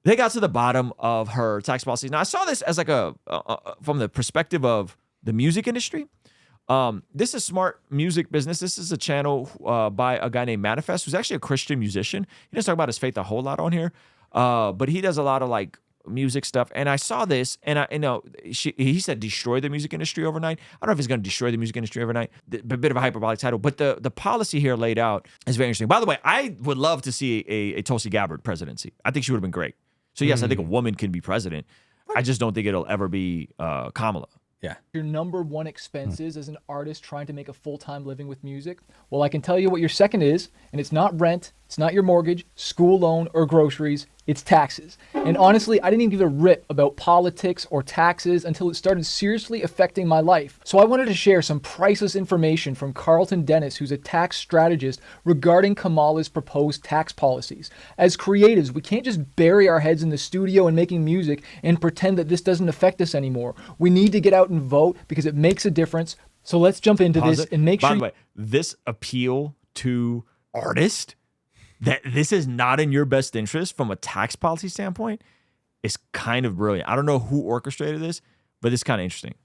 They got to the bottom of her tax policies. Now, I saw this as like from the perspective of the music industry. This is Smart Music Business. This is a channel by a guy named Manifest, who's actually a Christian musician. He doesn't talk about his faith a whole lot on here, but he does a lot of like music stuff. And I saw this, and he said destroy the music industry overnight. I don't know if he's going to destroy the music industry overnight. A bit of a hyperbolic title, but the policy here laid out is very interesting. By the way, I would love to see a Tulsi Gabbard presidency. I think she would have been great. So yes, I think a woman can be president. I just don't think it'll ever be Kamala. Yeah. Your number one expenses as an artist trying to make a full-time living with music? Well, I can tell you what your second is, and it's not rent, it's not your mortgage, school loan, or groceries, it's taxes. And honestly, I didn't even give a rip about politics or taxes until it started seriously affecting my life. So I wanted to share some priceless information from Carlton Dennis, who's a tax strategist, regarding Kamala's proposed tax policies. As creatives, we can't just bury our heads in the studio and making music and pretend that this doesn't affect us anymore. We need to get out and vote because it makes a difference. So let's jump into this and make sure. By the way, this appeal to artists, that this is not in your best interest from a tax policy standpoint, is kind of brilliant. I don't know who orchestrated this, but it's kind of interesting.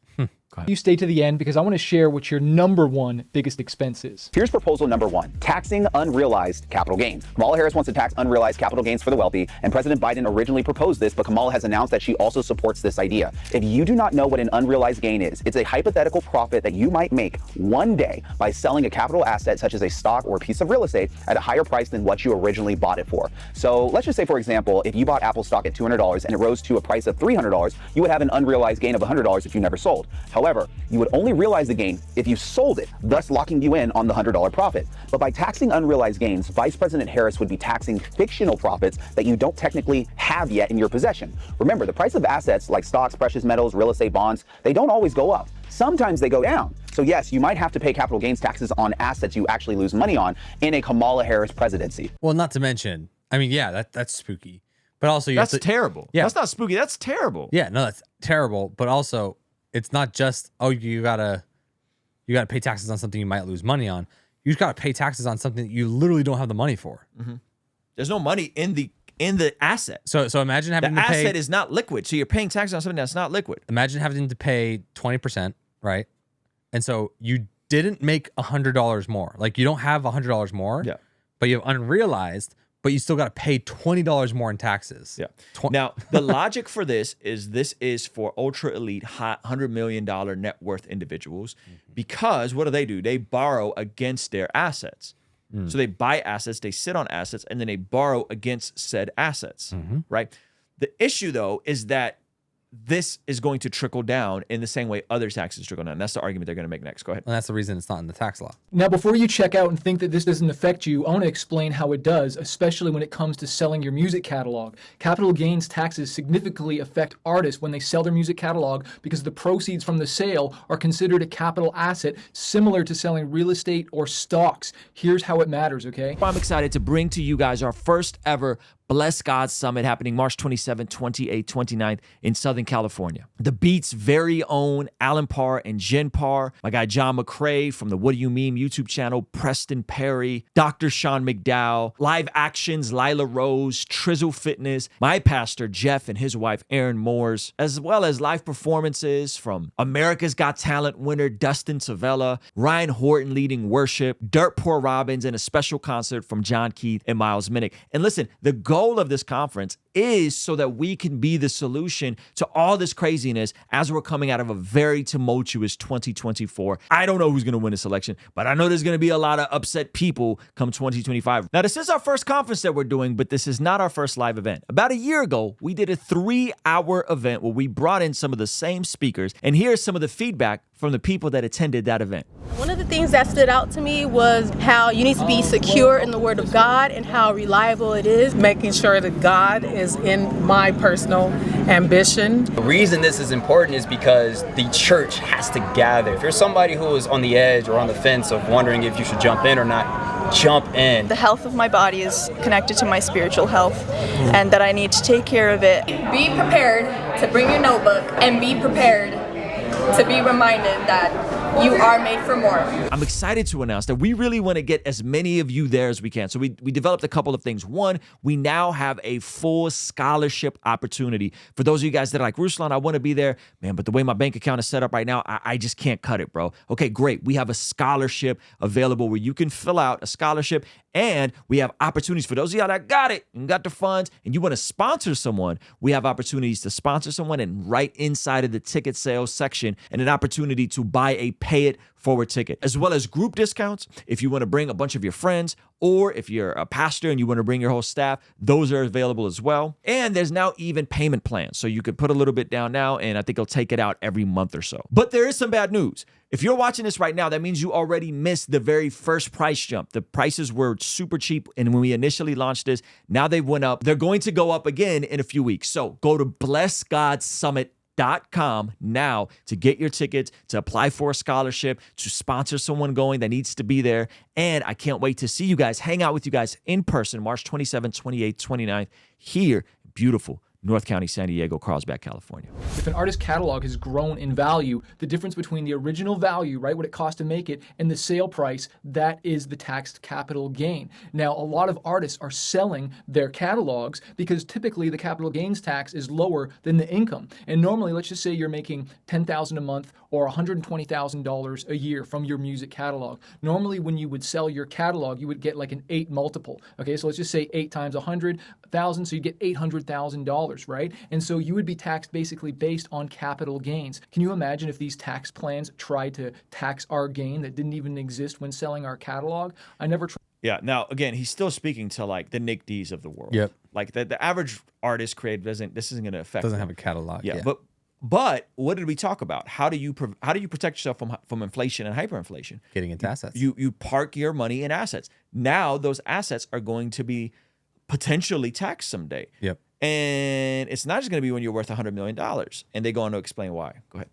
You stay to the end because I want to share what your number one biggest expense is. Here's proposal number one, taxing unrealized capital gains. Kamala Harris wants to tax unrealized capital gains for the wealthy, and President Biden originally proposed this, but Kamala has announced that she also supports this idea. If you do not know what an unrealized gain is, it's a hypothetical profit that you might make one day by selling a capital asset such as a stock or a piece of real estate at a higher price than what you originally bought it for. So let's just say, for example, if you bought Apple stock at $200 and it rose to a price of $300, you would have an unrealized gain of $100 if you never sold. However, you would only realize the gain if you sold it, thus locking you in on the $100 profit. But by taxing unrealized gains, Vice President Harris would be taxing fictional profits that you don't technically have yet in your possession. Remember, the price of assets like stocks, precious metals, real estate, bonds, they don't always go up. Sometimes they go down. So yes, you might have to pay capital gains taxes on assets you actually lose money on in a Kamala Harris presidency. Well, not to mention, I mean, yeah, that's spooky. But also, that's terrible. Yeah. That's not spooky. That's terrible. Yeah, no, that's terrible. But also, it's not just, oh, you gotta pay taxes on something you might lose money on. You just gotta pay taxes on something that you literally don't have the money for. Mm-hmm. There's no money in the asset. So imagine having the to pay. asset is not liquid, so you're paying taxes on something that's not liquid. Imagine having to pay 20%, right? And so you didn't make $100 more. Like you don't have $100 more. Yeah. But you have unrealized. But you still got to pay $20 more in taxes. Yeah. Now, the logic for this is for ultra elite, $100 million net worth individuals, because what do? They borrow against their assets. So they buy assets, they sit on assets, and then they borrow against said assets, right? The issue, though, is that this is going to trickle down in the same way other taxes trickle down. That's the argument they're going to make next. Go ahead. And that's the reason it's not in the tax law. Now, before you check out and think that this doesn't affect you, I want to explain how it does, especially when it comes to selling your music catalog. Capital gains taxes significantly affect artists when they sell their music catalog because the proceeds from the sale are considered a capital asset, similar to selling real estate or stocks. Here's how it matters, okay? I'm excited to bring to you guys our first ever Bless God Summit happening March 27th, 28th, 29th in Southern California. The Beat's very own Alan Parr and Jen Parr, my guy John McCrae from the What Do You Mean YouTube channel, Preston Perry, Dr. Sean McDowell, Live Actions, Lila Rose, Trizzle Fitness, my pastor Jeff and his wife Erin Moores, as well as live performances from America's Got Talent winner Dustin Savella, Ryan Horton leading worship, Dirt Poor Robbins, and a special concert from John Keith and Miles Minnick. And listen, the goal of this conference is so that we can be the solution to all this craziness as we're coming out of a very tumultuous 2024. I don't know who's going to win this election, but I know there's going to be a lot of upset people come 2025. Now, this is our first conference that we're doing, but this is not our first live event. About a year ago, we did a 3-hour event where we brought in some of the same speakers, and here's some of the feedback from the people that attended that event. One of the things that stood out to me was how you need to be secure in the Word of God and how reliable it is. Making sure that God is in my personal ambition. The reason this is important is because the church has to gather. If you're somebody who is on the edge or on the fence of wondering if you should jump in or not, jump in. The health of my body is connected to my spiritual health, and that I need to take care of it. Be prepared to bring your notebook and be prepared to be reminded that you are made for more. I'm excited to announce that we really want to get as many of you there as we can. So we developed a couple of things. One, we now have a full scholarship opportunity for those of you guys that are like, Ruslan, I want to be there, man, but the way my bank account is set up right now, I just can't cut it, bro. Okay, great. We have a scholarship available where you can fill out a scholarship, and we have opportunities for those of y'all that got it and got the funds and you want to sponsor someone. We have opportunities to sponsor someone, and right inside of the ticket sales section, and an opportunity to buy a pay it forward ticket, as well as group discounts. If you want to bring a bunch of your friends, or if you're a pastor and you want to bring your whole staff, those are available as well. And there's now even payment plans. So you could put a little bit down now, and I think it'll take it out every month or so. But there is some bad news. If you're watching this right now, that means you already missed the very first price jump. The prices were super cheap, and when we initially launched this, now they went up. They're going to go up again in a few weeks. So go to blessgodsummit.com now to get your tickets, to apply for a scholarship, to sponsor someone going that needs to be there. And I can't wait to see you guys, hang out with you guys in person, March 27th, 28th, 29th, here in beautiful North County, San Diego, Carlsbad, California. If an artist's catalog has grown in value, the difference between the original value, right, what it cost to make it, and the sale price, that is the taxed capital gain. Now, a lot of artists are selling their catalogs because typically the capital gains tax is lower than the income. And normally, let's just say you're making $10,000 a month or $120,000 a year from your music catalog. Normally, when you would sell your catalog, you would get like an 8 multiple. Okay, so let's just say 8 times 100,000, so you get $800,000. Right? And so you would be taxed basically based on capital gains. Can you imagine if these tax plans tried to tax our gain that didn't even exist when selling our catalog? I never tried. Yeah. Now, again, he's still speaking to like the Nick D's of the world. Yep. Like the average artist creative this isn't going to affect. Doesn't them. have a catalog. Yeah. But what did we talk about? How do you protect yourself from inflation and hyperinflation? Getting into assets. You park your money in assets. Now those assets are going to be potentially taxed someday. Yep. And it's not just going to be when you're worth $100 million. And they go on to explain why. Go ahead.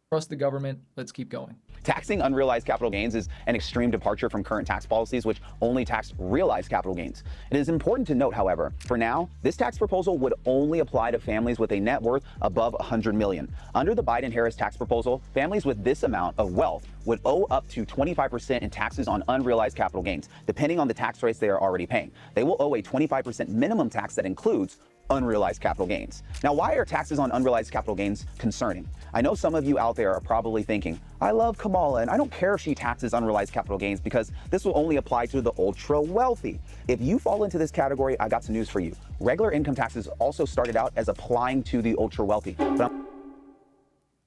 Trust the government. Let's keep going. Taxing unrealized capital gains is an extreme departure from current tax policies, which only tax realized capital gains. It is important to note, however, for now, this tax proposal would only apply to families with a net worth above $100 million. Under the Biden-Harris tax proposal, families with this amount of wealth would owe up to 25% in taxes on unrealized capital gains, depending on the tax rates they are already paying. They will owe a 25% minimum tax that includes unrealized capital gains. Now, why are taxes on unrealized capital gains concerning? I know some of you out there are probably thinking, I love Kamala and I don't care if she taxes unrealized capital gains because this will only apply to the ultra wealthy. If you fall into this category, I got some news for you. Regular income taxes also started out as applying to the ultra wealthy.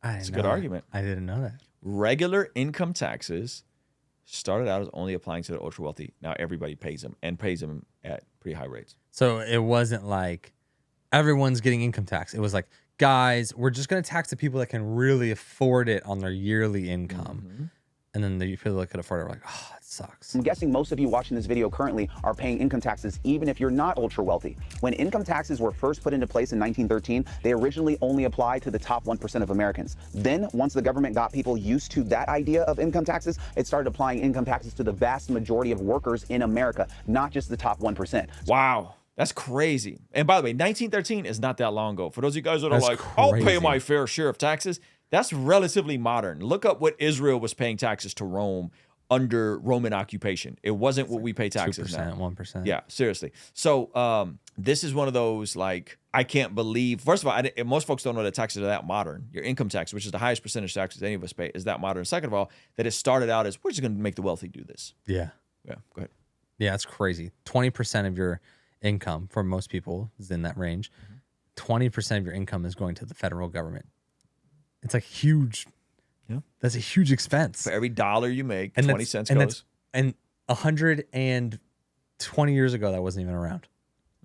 That's a good argument. I didn't know that. Regular income taxes started out as only applying to the ultra wealthy. Now everybody pays them, and pays them at pretty high rates. So it wasn't like everyone's getting income tax. It was like, guys, we're just going to tax the people that can really afford it on their yearly income. Mm-hmm. And then the people that could afford it are like, oh, it sucks. I'm guessing most of you watching this video currently are paying income taxes even if you're not ultra wealthy. When income taxes were first put into place in 1913, they originally only applied to the top 1% of Americans. Then, once the government got people used to that idea of income taxes, it started applying income taxes to the vast majority of workers in America, not just the top 1%. Wow. That's crazy. And by the way, 1913 is not that long ago. For those of you guys that are like, crazy. I'll pay my fair share of taxes, that's relatively modern. Look up what Israel was paying taxes to Rome under Roman occupation. It wasn't what we pay taxes 2%, now. 1%. Yeah, seriously. So this is one of those, like, I can't believe. First of all, most folks don't know that taxes are that modern. Your income tax, which is the highest percentage taxes any of us pay, is that modern. Second of all, that it started out as, we're just going to make the wealthy do this. Yeah. Yeah, go ahead. Yeah, it's crazy. 20% of your income for most people is in that range. 20% of your income is going to the federal government. It's like huge. Yeah. That's a huge expense. For every dollar you make, And 20 cents goes. And 120 years ago, that wasn't even around.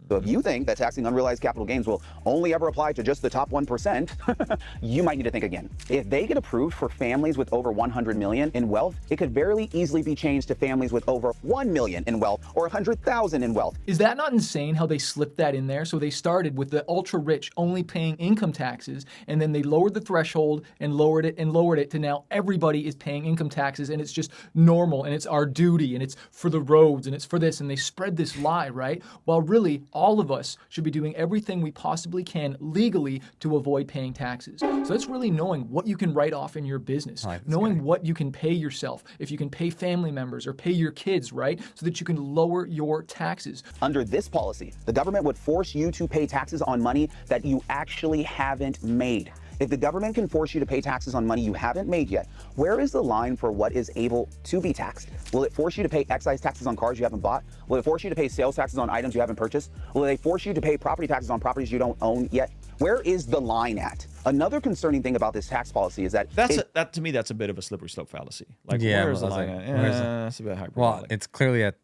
So if you think that taxing unrealized capital gains will only ever apply to just the top 1%, you might need to think again. If they get approved for families with over 100 million in wealth, it could very easily be changed to families with over 1 million in wealth or 100,000 in wealth. Is that not insane how they slipped that in there? So they started with the ultra rich only paying income taxes, and then they lowered the threshold and lowered it to now everybody is paying income taxes, and it's just normal, and it's our duty, and it's for the roads, and it's for this, and they spread this lie, right? While really all of us should be doing everything we possibly can legally to avoid paying taxes. So that's really knowing what you can write off in your business, knowing what you can pay yourself, if you can pay family members or pay your kids, right? So that you can lower your taxes. Under this policy, the government would force you to pay taxes on money that you actually haven't made. If the government can force you to pay taxes on money you haven't made yet, where is the line for what is able to be taxed? Will it force you to pay excise taxes on cars you haven't bought? Will it force you to pay sales taxes on items you haven't purchased? Will they force you to pay property taxes on properties you don't own yet? Where is the line at? Another concerning thing about this tax policy is that that to me, that's a bit of a slippery slope fallacy. Like, where's the line at? That's a bit hyperbolic. Well, it's clearly at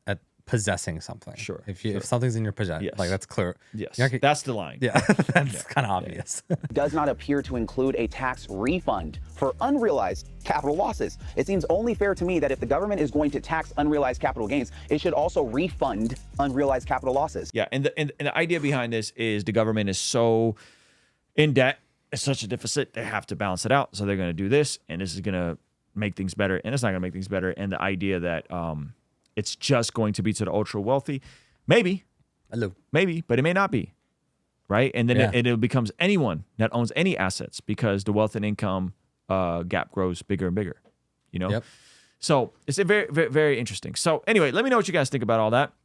possessing something. Sure. If something's in your possession, like that's clear. Yes. That's the line. Yeah. That's kind of obvious. does not appear to include a tax refund for unrealized capital losses. It seems only fair to me that if the government is going to tax unrealized capital gains, it should also refund unrealized capital losses. Yeah, and the idea behind this is the government is so in debt, it's such a deficit, they have to balance it out. So they're going to do this, and this is going to make things better, and it's not going to make things better. And the idea that it's just going to be to the ultra wealthy, maybe, but it may not be, right? And then it becomes anyone that owns any assets, because the wealth and income gap grows bigger and bigger, you know? Yep. So it's a very, very, very interesting. So anyway, let me know what you guys think about all that.